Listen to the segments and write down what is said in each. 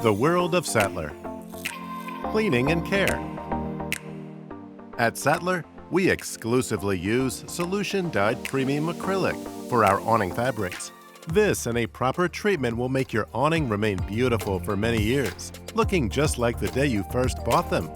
The world of Sattler. Cleaning and care. At Sattler, we exclusively use solution-dyed premium acrylic for our awning fabrics. This and a proper treatment will make your awning remain beautiful for many years, looking just like the day you first bought them.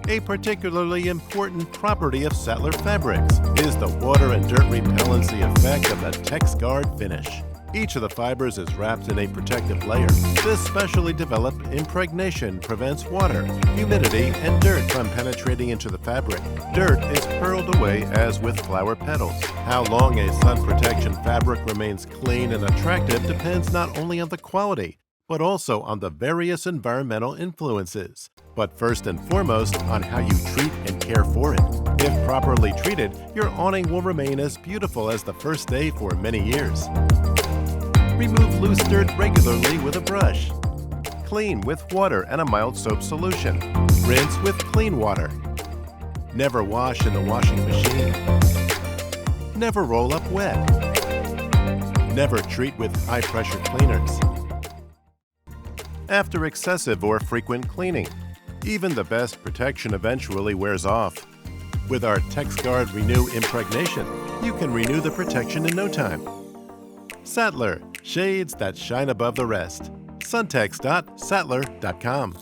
A particularly important property of Sattler fabrics is the water and dirt repellency effect of the TEX Guard finish. Each of the fibers is wrapped in a protective layer. This specially developed impregnation prevents water, humidity, and dirt from penetrating into the fabric. Dirt is hurled away as with flower petals. How long a sun protection fabric remains clean and attractive depends not only on the quality, but also on the various environmental influences. But first and foremost, on how you treat and care for it. If properly treated, your awning will remain as beautiful as the first day for many years. Remove loose dirt regularly with a brush. Clean with water and a mild soap solution. Rinse with clean water. Never wash in the washing machine. Never roll up wet. Never treat with high-pressure cleaners. After excessive or frequent cleaning, even the best protection eventually wears off. With our TEX Guard Renew Impregnation, you can renew the protection in no time. Sattler, shades that shine above the rest. SUN-TEX.Sattler.com